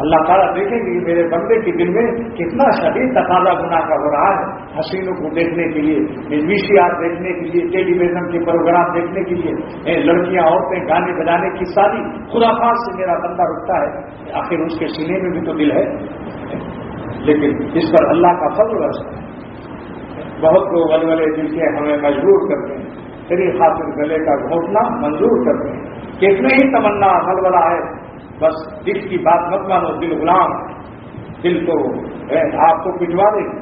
اللہ تعالیٰ دیکھیں گے کہ میرے بندے کے دل میں کتنا شدید تقاضا گناہ کا ہو رہا ہے، حسینوں کو دیکھنے کے لیے، VCR دیکھنے کے لیے، ٹیلی ویژن کے پروگرام دیکھنے کے لیے، لڑکیاں عورتیں گانے بجانے کی ساری خرافات سے میرا بندہ رکتا ہے۔ آخر اس کے سینے میں بھی تو دل ہے، لیکن اس پر اللہ کا فضل برستا ہے۔ بہت لوگ ولولے دل کے ہمیں مجبور کرتے ہیں، تیری خاطر گلے کا گھونٹنا منظور کرتے ہیں، کتنے ہی تمنا ولولہ ہے، بس دل کی بات مت مانو، دل غلام، دل تو آپ کو پٹوا دے گا،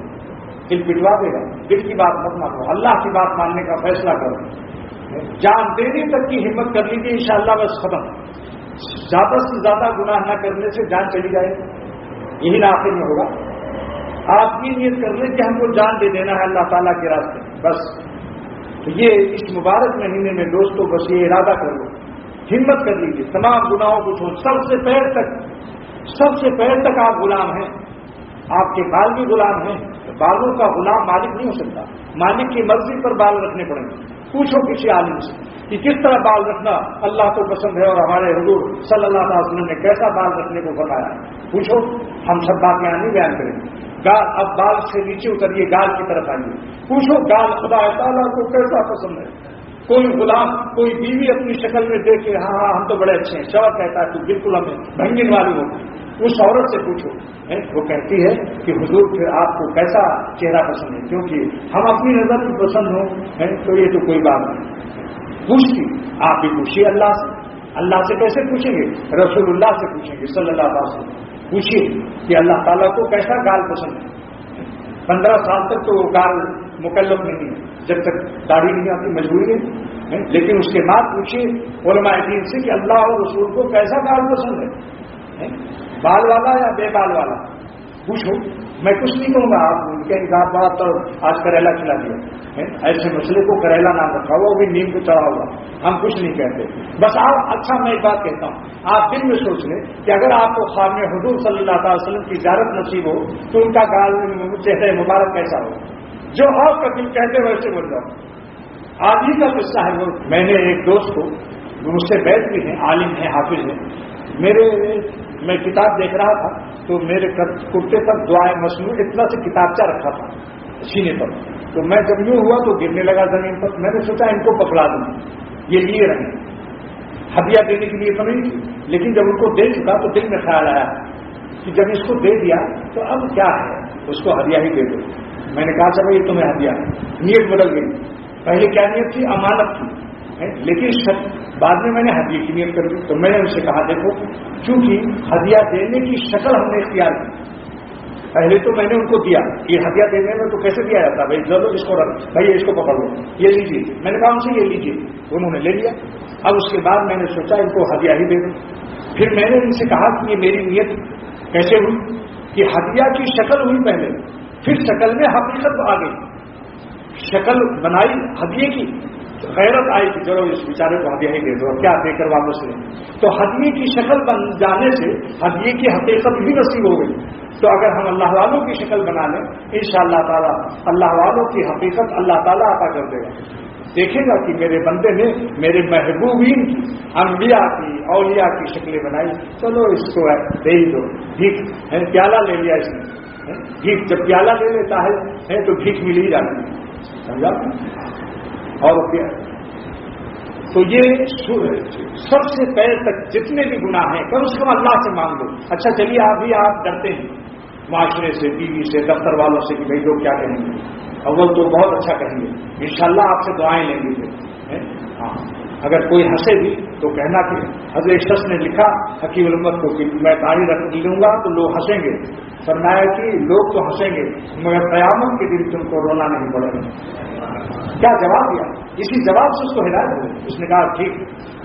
دل پٹوا دے گا، دل کی بات مت مانو، اللہ کی بات ماننے کا فیصلہ کرو، جان دینے تک کی ہمت کر لیجیے، انشاءاللہ بس ختم۔ زیادہ سے زیادہ گناہ نہ کرنے سے جان چلی جائے، یہی آخر میں ہوگا۔ آپ یہ نیت کر لیں کہ ہم کو جان دے دینا ہے اللہ تعالیٰ کے راستے، بس یہ اس مبارک مہینے میں دوستوں بس یہ ارادہ کر لو، ہمت کر لیجیے، تمام گناہوں کو چھوڑ، سب سے پیر تک آپ غلام ہیں، آپ کے بال بھی غلام ہیں، بالوں کا غلام مالک نہیں ہو سکتا، مالک کی مرضی پر بال رکھنے پڑیں گے۔ پوچھو کسی عالم سے کہ کس طرح بال رکھنا اللہ کو پسند ہے، اور ہمارے حضور صلی اللہ علیہ وسلم نے کیسا بال رکھنے کو فرمایا، پوچھو، ہم سب بات یہاں نہیں بیان کریں گے۔ گال، اب بال سے نیچے اتریے، گال کی طرف آئیے، پوچھو گال خدا تعالیٰ کو کیسا پسند ہے۔ کوئی غلام، کوئی بیوی اپنی شکل میں دیکھ کے ہاں ہم تو بڑے اچھے ہیں، شوہر کہتا ہے تو بالکل ہمیں بھنگن والی ہوتی، اس عورت سے پوچھو، وہ کہتی ہے کہ حضور پھر آپ کو کیسا چہرہ پسند ہے، کیونکہ ہم اپنی نظر میں پسند ہوں تو یہ تو کوئی بات نہیں پوچھتی۔ آپ بھی پوچھیے اللہ سے، اللہ سے کیسے پوچھیں گے؟ رسول اللہ سے پوچھیں گے صلی اللہ علیہ وسلم، پوچھیے کہ اللہ تعالیٰ کو کیسا گال پسند ہے۔ 15 سال تک تو وہ گال مکلف نہیں ہے، جب تک داڑھی نہیں آتی، مجبوری ہے، لیکن اس کے بعد پوچھیے علماء دین سے کہ اللہ اور رسول کو کیسا گال پسند ہے، بال والا یا بے بال والا، پوچھو۔ میں کچھ نہیں کہوں گا، آپ ان کے بات اور آج کریلا کھلا دیا، ایسے مسئلے کو کریلا نام رکھا ہوا، وہ بھی نیم کو چڑھا ہوا، ہم کچھ نہیں کہتے، بس آپ اچھا میں ایک بات کہتا ہوں، آپ دل میں سوچ لیں کہ اگر آپ کو خان حضور صلی اللہ علیہ وسلم کی زیارت نصیب ہو تو ان کا گال چہرہ مبارک کیسا ہو، جو آپ کا دل کہتے ویسے بن جاؤ۔ آج ہی کا قصہ ہے، وہ میں نے ایک دوست کو، وہ مجھ سے بیٹھ بھی ہیں، عالم ہیں، حافظ ہیں، میں کتاب دیکھ رہا تھا تو میرے کرتے پر دعائیں مصنوع اتنا سے کتابچہ رکھا تھا سینے پر، تو میں جب یوں ہوا تو گرنے لگا زمین پر، میں نے سوچا ان کو پکڑا دوں، یہ لیے رہے، ہدیہ دینے کے لیے تو نہیں تھی، لیکن جب ان کو دے چکا تو دل میں خیال آیا کہ جب اس کو دے دیا تو اب کیا ہے، اس کو ہدیہ ہی دے دو۔ میں نے کہا چلو یہ تمہیں ہدیہ ہے، نیت بدل گئی، پہلے کیا نیت تھی؟ امانت تھی، لیکن بعد میں نے ہدیے کی نیت کر دی، تو میں نے ان سے کہا دیکھو، چونکہ ہدیہ دینے کی شکل ہم نے اختیار کی، پہلے تو میں نے ان کو دیا، یہ ہدیہ دینے میں تو کیسے دیا جاتا، بھائی چلو اس کو رکھ، بھائی اس کو پکڑ لو، یہ لیجیے، میں نے کہا ان سے یہ لیجیے، انہوں نے لے لیا۔ اب اس کے بعد میں نے سوچا ان کو ہدیہ ہی دے دوں، پھر میں نے ان سے کہا کہ یہ میری نیت کیسے ہوئی کہ ہدیہ کی شکل ہوئی پہلے، پھر شکل میں حقیقت آ گئی، شکل بنائی ہدیے کی، غیرت آئی کہ چلو اس بیچارے کو ہدیہ ہی دے دو، کیا دے کر واپس لیں، تو ہدیے کی شکل بن جانے سے ہدیے کی حقیقت بھی نصیب ہو گئی۔ تو اگر ہم اللہ والوں کی شکل بنا لیں انشاءاللہ تعالی اللہ والوں کی حقیقت اللہ تعالیٰ عطا کر دے گا، دیکھے گا کہ میرے بندے نے میرے محبوبین کی، انبیاء کی، اولیاء کی شکلیں بنائی، چلو اس کو دے ہی دو، بھیک پیالہ لے لیا اس نے، بھیک جب پیالہ لے لیتا ہے تو بھیک مل ہی جاتی ہے، سمجھا؟ اور تو یہ سب سے پہلے تک جتنے بھی گناہ ہیں کم سے کم اللہ سے مانگ لو۔ اچھا چلیے آپ ڈرتے ہیں معاشرے سے، بیوی سے، دفتر والوں سے کہ بھائی لوگ کیا کہیں گے، اول تو بہت اچھا کہیں گے، انشاءاللہ آپ سے دعائیں لیں گے، ہاں اگر کوئی ہنسے بھی تو کہنا کہ حضرت شخص نے لکھا حکیم الامت کو کہ میں داڑھی رکھ لوں گا تو لوگ ہنسیں گے، فرمایا کہ لوگ تو ہنسیں گے مگر قیامت کے دن تم کو رونا نہیں پڑے گا۔ کیا جواب دیا؟ اسی جواب سے اس کو ہدایت ہوئی، اس نے کہا ٹھیک،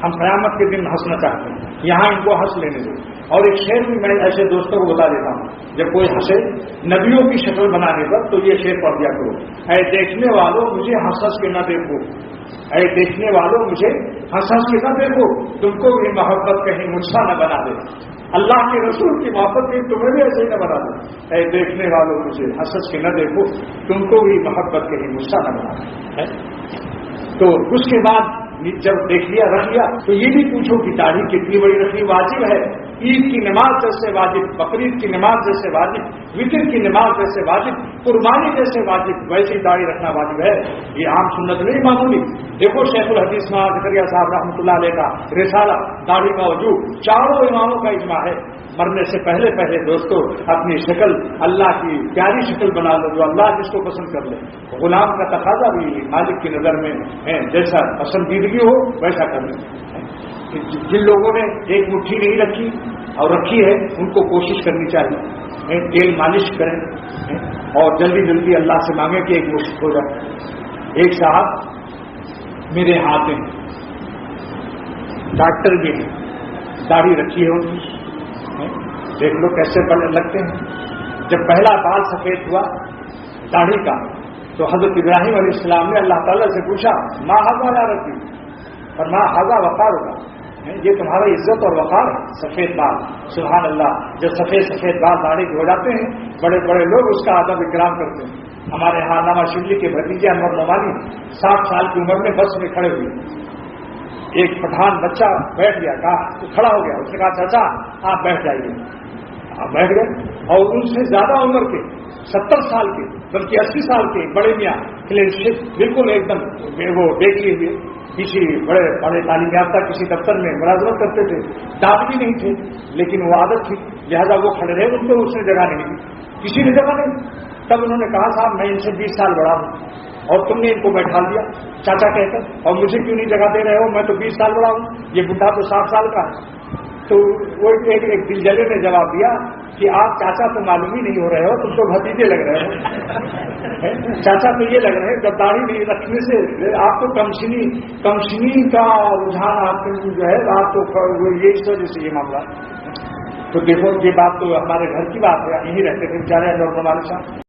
ہم قیامت کے دن ہنسنا چاہتے ہیں، یہاں ان کو ہنس لینے دو۔ اور ایک شعر بھی میں ایسے دوستوں کو بتا دیتا ہوں، جب کوئی ہنسے نبیوں کی شکل بنانے پر تو یہ شعر پڑھ دیا کرو، اے دیکھنے والوں مجھے ہنس ہنس کے نہ دیکھو، اے دیکھنے والوں مجھے ہنس ہنس کے نہ دیکھو، تم کو بھی محبت کہیں مجھ سا نہ بنا دے، اللہ کے رسول کی محبت کہیں تمہیں بھی ایسے ہی نہ بنا دے، اے دیکھنے والوں مجھے ہنس ہنس کے نہ دیکھو، تم کو بھی محبت کہیں مجھ سا نہ بنا دے۔ تو اس کے بعد جب دیکھ لیا رکھ لیا تو یہ بھی پوچھو کہ داڑھی کتنی بڑی رکھنی واجب ہے عید کی نماز جیسے واجب، بقرعید کی نماز جیسے واجب، وطر کی نماز جیسے واجب، قربانی جیسے واجب، ویسی داڑھی رکھنا واجب ہے. یہ عام سنت نہیں معمولی. دیکھو شیخ الحدیث مولانا زکریا صاحب رحمۃ اللہ علیہ کا رسالہ داڑھی کا وجوب، چاروں اماموں کا اجماع ہے. مرنے سے پہلے پہلے دوستو اپنی شکل اللہ کی پیاری شکل بنا لو جو اللہ جس کو پسند کر لے. غلام کا تقاضا بھی مالک کی نظر میں ہے جیسا پسندیدگی ہو ویسا کر لیں. جن لوگوں نے ایک مٹھی نہیں رکھی اور رکھی ہے ان کو کوشش کرنی چاہیے تیل مالش کریں اور جلدی جلدی اللہ سے مانگیں کہ ایک مشق ہو جائے. ایک صاحب میرے ہاتھ میں ڈاکٹر بھی ہیں، داڑھی رکھی ہے ان کی، دیکھ لو کیسے بڑے لگتے ہیں. جب پہلا بال سفید ہوا داڑھی کا تو حضرت ابراہیم علیہ السلام نے اللہ تعالیٰ سے پوچھا ماں ہاضا لا رکھی، اور ماں ہاضا وقار ہوگا، یہ تمہارا عزت اور وقار ہے سفید بال. سبحان اللہ. جب سفید بال داڑھی کے ہو جاتے ہیں بڑے بڑے لوگ اس کا ادب اکرام کرتے ہیں. ہمارے یہاں علامہ شبلی کے بھتیجے انور نعمانی 60 سال کی عمر میں بس میں کھڑے ہوئے. ایک پٹھان بچہ بیٹھ گیا، کہا تو کھڑا ہو گیا، اس نے کہا چاچا آپ بیٹھ جائیے. آپ بیٹھ گئے اور ان سے زیادہ عمر کے 70 سال کے بلکہ 80 سال کے بڑے میاں کلین شپ بالکل ایک دم وہ دیکھ لیے ہوئے، کسی بڑے تعلیم یافتہ کسی دفتر میں ملازمت کرتے تھے، دانت بھی نہیں تھے لیکن وہ عادت تھی لہذا وہ کھڑے رہے، ان کو اس نے جگہ نہیں دی، کسی نے جگہ نہیں. تب انہوں نے کہا صاحب میں ان سے 20 سال بڑا ہوں اور تم نے ان کو بیٹھا دیا چاچا کہہ کر، اور مجھے کیوں نہیں جگہ دے رہے ہو، میں تو 20 سال بڑا ہوں، یہ بڈھا تو 60 سال کا ہے. تو وہ ایک دل جلے نے جواب دیا کہ آپ چاچا تو معلوم ہی نہیں ہو رہے ہو، تم تو بھتیجے لگ رہے ہو. چاچا تو یہ لگ رہے ہیں جب داڑھی نہیں رکھنے سے آپ تو کمشنی کا رجحان آپ جو ہے آپ تو یہ اس وجہ سے یہ معاملہ. تو دیکھو یہ بات تو ہمارے گھر کی بات ہے، یہیں رہتے تھے بیچارے انور نعمانی صاحب.